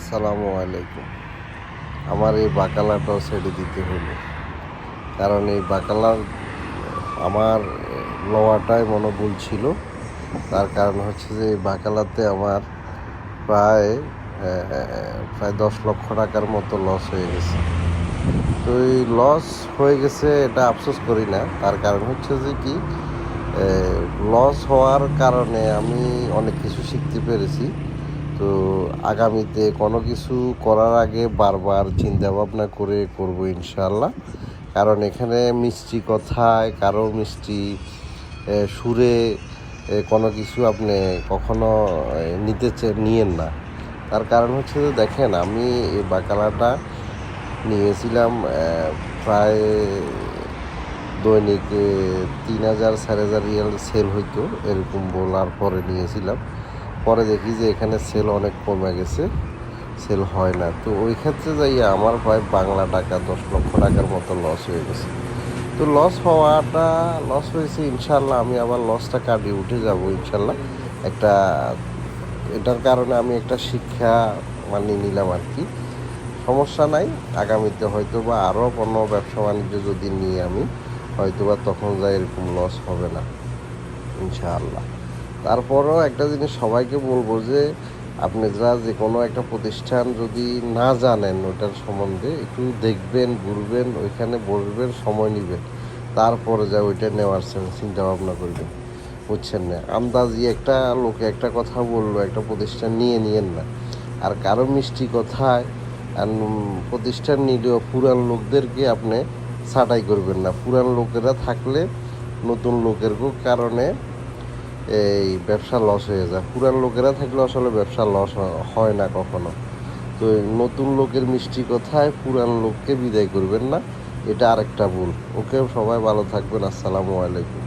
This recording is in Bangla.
আসসালামু আলাইকুম। আমার এই বাকালাটাও ছেড়ে দিতে হলো, কারণ এই বাকালার আমার লওয়াটাই মনোবল ছিল। তার কারণ হচ্ছে যে এই বাকালাতে আমার প্রায় প্রায় 10 লক্ষ টাকার মতো লস হয়ে গেছে। তো এই লস হয়ে গেছে, এটা আফসোস করি না। তার কারণ হচ্ছে যে কি, লস হওয়ার কারণে আমি অনেক কিছু শিখতে পেরেছি। তো আগামীতে কোনো কিছু করার আগে বারবার চিন্তা ভাবনা করে করব ইনশাআল্লাহ। কারণ এখানে মিষ্টি কথায়, কারো মিষ্টি সুরে কোনো কিছু আপনি কখনো নিয়েন না। তার কারণ হচ্ছে যে দেখেন, আমি এই বাকালাটা নিয়েছিলাম প্রায় দৈনিক 3,000-4,000 রিয়াল সেল হইতো, এরকম বলার পরে নিয়েছিলাম। পরে দেখি যে এখানে সেল অনেক কমে গেছে, সেল হয় না। তো ওই ক্ষেত্রে যাই আমার প্রায় বাংলা টাকা 10 লক্ষ টাকার মতো লস হয়ে গেছে। তো লস হয়েছে, ইনশাল্লাহ আমি আবার লসটা কাটিয়ে উঠে যাব ইনশাল্লাহ। একটা এটার কারণে আমি একটা শিক্ষা নিলাম আর কি। সমস্যা নাই, আগামীতে হয়তো বা আরও কোনো ব্যবসা বাণিজ্য যদি নিয়ে আমি হয়তো বা তখন যাই এরকম লস হবে না ইনশাআল্লাহ। তারপরও একটা জিনিস সবাইকে বলবো যে আপনারা যে কোনো একটা প্রতিষ্ঠান যদি না জানেন ওইটার সম্বন্ধে, একটু দেখবেন, ঘুরবেন, ওইখানে বসবেন, সময় নেবেন, তারপরে যা ওইটা নেওয়ার চিন্তা ভাবনা করবেন, বুঝছেন না? আন্দাজি একটা লোকে একটা কথা বললো, একটা প্রতিষ্ঠান নিয়েন না। আর কারো মিষ্টি কথায় আর প্রতিষ্ঠান নিলেও পুরান লোকদেরকে আপনি ছাঁটাই করবেন না। পুরান লোকেরা থাকলে নতুন লোকের কারণে এই ব্যবসা লস হয়ে যায়। পুরান লোকেরা থাকলে আসলে ব্যবসা লস হয় না কখনো। তো নতুন লোকের মিষ্টি কথায় পুরান লোককে বিদায় করবেন না, এটা আরেকটা ভুল। ওকে, সবাই ভালো থাকবেন। আসসালামু আলাইকুম।